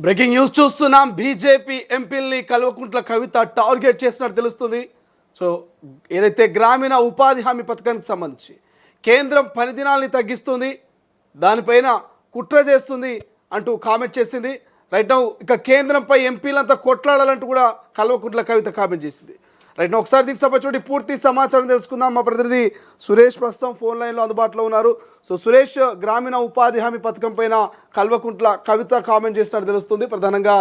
Breaking news చూస్తున్నాం. BJP ఎంపీల్ని Kalvakuntla Kavitha target చేసినట్టు తెలుస్తుంది. సో ఏదైతే గ్రామీణ ఉపాధి హామీ పథకానికి సంబంధించి కేంద్రం పని దినాల్ని తగ్గిస్తుంది, దానిపైన కుట్ర చేస్తుంది అంటూ కామెంట్ చేసింది. రైట్ నౌ ఇక కేంద్రంపై ఎంపీలంతా కొట్లాడాలంటూ కూడా కల్వకుంట్ల కవిత కామెంట్ చేసింది. రైట్ నౌ ఒకసారి దీనికి సంబంధించి పూర్తి సమాచారం తెలుసుకుందాం. మా ప్రతినిధి సురేష్ ప్రస్తుతం ఫోన్ లైన్లో అందుబాటులో ఉన్నారు. సో సురేష్, గ్రామీణ ఉపాధి హామీ పథకం పైన కల్వకుంట్ల కవిత కామెంట్ చేసినట్టు తెలుస్తుంది. ప్రధానంగా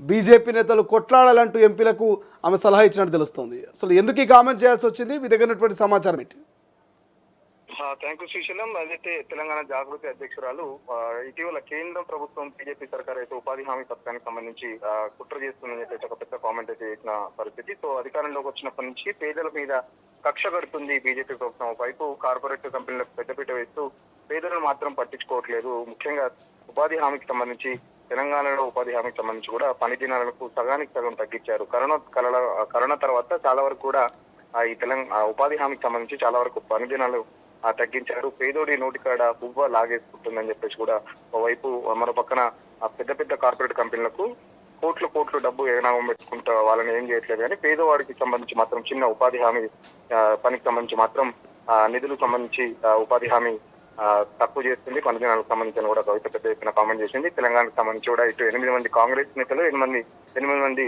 బీజేపీ నేతలు కొట్లాడాలంటూ ఎంపీలకు ఆమె సలహా ఇచ్చినట్టు తెలుస్తుంది. అసలు ఎందుకు ఈ కామెంట్ చేయాల్సి వచ్చింది? మీ దగ్గర ఉన్నటువంటి సమాచారం ఏంటి? Thank you Srisailam. అదైతే తెలంగాణ జాగృతి అధ్యక్షురాలు ఇటీవల కేంద్ర ప్రభుత్వం బీజేపీ సర్కార్ అయితే ఉపాధి హామీ పథకానికి సంబంధించి కుట్ర చేస్తుందని చెప్పేసి ఒక పెద్ద కామెంట్ అయితే చేసిన పరిస్థితి. సో అధికారంలోకి వచ్చినప్పటి నుంచి పేదల మీద కక్ష కడుతుంది బీజేపీ ప్రభుత్వం. వైపు కార్పొరేట్ కంపెనీలకు పెద్దపీట వేస్తూ పేదలను మాత్రం పట్టించుకోవట్లేదు. ముఖ్యంగా ఉపాధి హామీకి సంబంధించి తెలంగాణలో ఉపాధి హామీకి సంబంధించి కూడా పని దినాలకు సగానికి సగం తగ్గించారు. కరోనా తర్వాత చాలా వరకు కూడా ఈ తెలంగాణ ఉపాధి హామీకి సంబంధించి చాలా వరకు పని దినాలు తగ్గించారు. పేదోడి నోటికాడ బువ్వ లాగేసుకుంటుందని చెప్పేసి కూడా ఓవైపు మరో పక్కన పెద్ద పెద్ద కార్పొరేట్ కంపెనీలకు కోట్లు డబ్బు ఏనామం పెట్టుకుంటా వాళ్ళని ఏం చేయట్లేదు. కానీ పేదవాడికి సంబంధించి మాత్రం చిన్న ఉపాధి హామీ పనికి సంబంధించి మాత్రం నిధులకు సంబంధించి ఉపాధి హామీ తక్కువ చేస్తుంది. పని దినాలకు సంబంధించిన కూడా కవిత పెద్ద ఎత్తున కామెంట్ చేసింది. తెలంగాణకు సంబంధించి కూడా ఇటు 8 మంది కాంగ్రెస్ నేతలు 8 మంది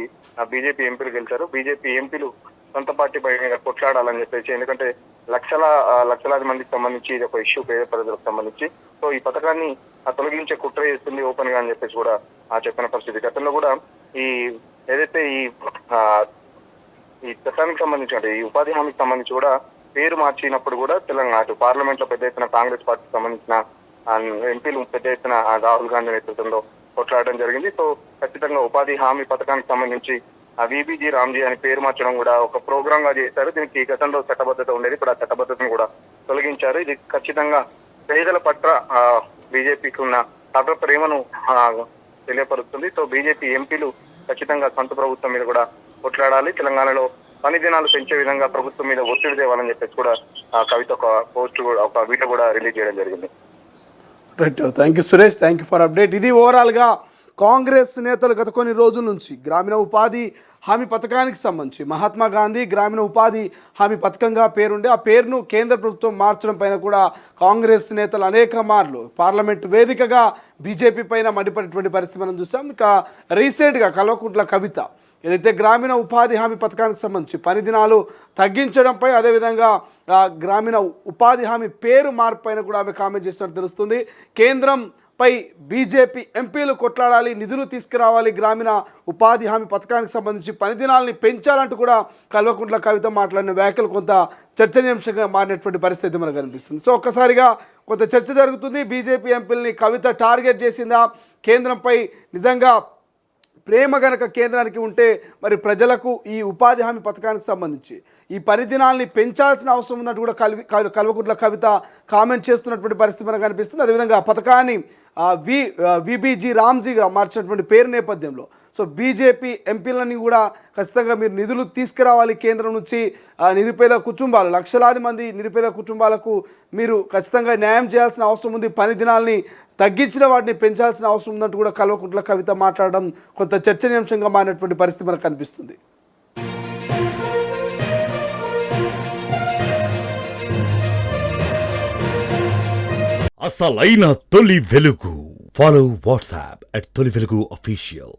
బీజేపీ ఎంపీలు గెలిచారు. బీజేపీ ఎంపీలు సొంత పార్టీ పై మీద కొట్లాడాలని చెప్పేసి, ఎందుకంటే లక్షలాది మందికి సంబంధించి ఇది ఒక ఇష్యూ పేద ప్రజలకు సంబంధించి. సో ఈ పథకాన్ని తొలగించే కుట్ర చేస్తుంది ఓపెన్ గా అని చెప్పేసి కూడా చెప్పిన పరిస్థితి. గతంలో కూడా ఈ ఏదైతే ఈ చట్టానికి సంబంధించి అంటే ఈ ఉపాధి హామీకి సంబంధించి కూడా పేరు మార్చినప్పుడు కూడా తెలంగాణ పార్లమెంట్ లో పెద్ద ఎత్తున కాంగ్రెస్ పార్టీకి సంబంధించిన ఎంపీలు పెద్ద ఎత్తున రాహుల్ గాంధీ నేతృత్వంలో కొట్లాడడం జరిగింది. సో ఖచ్చితంగా ఉపాధి హామీ పథకానికి సంబంధించి విబిజీ రామ్జీ అని పేరు మార్చడం కూడా ఒక ప్రోగ్రామ్ గా చేశారు. దీనికి గతంలో చట్టబద్ధత ఉండేది, ఇప్పుడు ఆ చట్టబద్ధతను కూడా తొలగించారు. ఇది ఖచ్చితంగా పేదల పట్ల బీజేపీకి ఉన్న సభ ప్రేమను తెలియపరుస్తుంది. సో బీజేపీ ఎంపీలు ఖచ్చితంగా సొంత ప్రభుత్వం మీద కూడా కొట్లాడాలి, తెలంగాణలో పని దినాలు పెంచే విధంగా ప్రభుత్వం మీద ఒత్తిడి తేవాలని చెప్పేసి కూడా కవిత ఒక పోస్ట్ కూడా ఒక వీడియో కూడా రిలీజ్ చేయడం జరిగింది. Right, thank you Suresh, thank you for update. ఇది ఓవరాల్గా కాంగ్రెస్ నేతలు గత కొన్ని రోజుల నుంచి గ్రామీణ ఉపాధి హామీ పథకానికి సంబంధించి మహాత్మా గాంధీ గ్రామీణ ఉపాధి హామీ పథకంగా పేరుండే ఆ పేరును కేంద్ర ప్రభుత్వం మార్చడం పైన కూడా కాంగ్రెస్ నేతలు అనేక మార్లు పార్లమెంట్ వేదికగా బీజేపీ పైన మండిపడేటువంటి పరిస్థితి మనం చూసాం. ఇక రీసెంట్గా కల్వకుంట్ల కవిత ఏదైతే గ్రామీణ ఉపాధి హామీ పథకానికి సంబంధించి పని దినాలు తగ్గించడంపై, అదేవిధంగా గ్రామీణ ఉపాధి హామీ పేరు మార్పు పైన కూడా ఆమె కామెంట్ చేసినట్టు తెలుస్తుంది. కేంద్రంపై బీజేపీ ఎంపీలు కొట్లాడాలి, నిధులు తీసుకురావాలి, గ్రామీణ ఉపాధి హామీ పథకానికి సంబంధించి పని దినాలని పెంచాలంటూ కూడా కల్వకుంట్ల కవిత మాట్లాడిన వ్యాఖ్యలు కొంత చర్చనీయాంశంగా మారినటువంటి పరిస్థితి మనకు కనిపిస్తుంది. సో ఒక్కసారిగా కొంత చర్చ జరుగుతుంది. బీజేపీ ఎంపీలని కవిత టార్గెట్ చేసిందా? కేంద్రంపై నిజంగా ప్రేమ గనక కేంద్రానికి ఉంటే మరి ప్రజలకు ఈ ఉపాధి హామీ పథకానికి సంబంధించి ఈ పని దినాల్ని పెంచాల్సిన అవసరం ఉన్నట్టు కూడా కల్వకుంట్ల కవిత కామెంట్ చేస్తున్నటువంటి పరిస్థితి మనకు కనిపిస్తుంది. అదేవిధంగా ఆ పథకాన్ని విబిజీ రామ్జీగా మార్చినటువంటి పేరు నేపథ్యంలో సో బీజేపీ ఎంపీలని కూడా ఖచ్చితంగా మీరు నిధులు తీసుకురావాలి కేంద్రం నుంచి, నిరుపేద కుటుంబాలు లక్షలాది మంది నిరుపేద కుటుంబాలకు మీరు ఖచ్చితంగా న్యాయం చేయాల్సిన అవసరం ఉంది, పని దినాల్ని తగ్గించిన వాటిని పెంచాల్సిన అవసరం ఉందంటూ కూడా కల్వకుంట్ల కవిత మాట్లాడడం కొంత చర్చనీయాంశంగా మారినటువంటి పరిస్థితి మనకు కనిపిస్తుంది. అసలైన తొలి వెలుగు. ఫాలో వాట్సాప్ @తొలి వెలుగు official.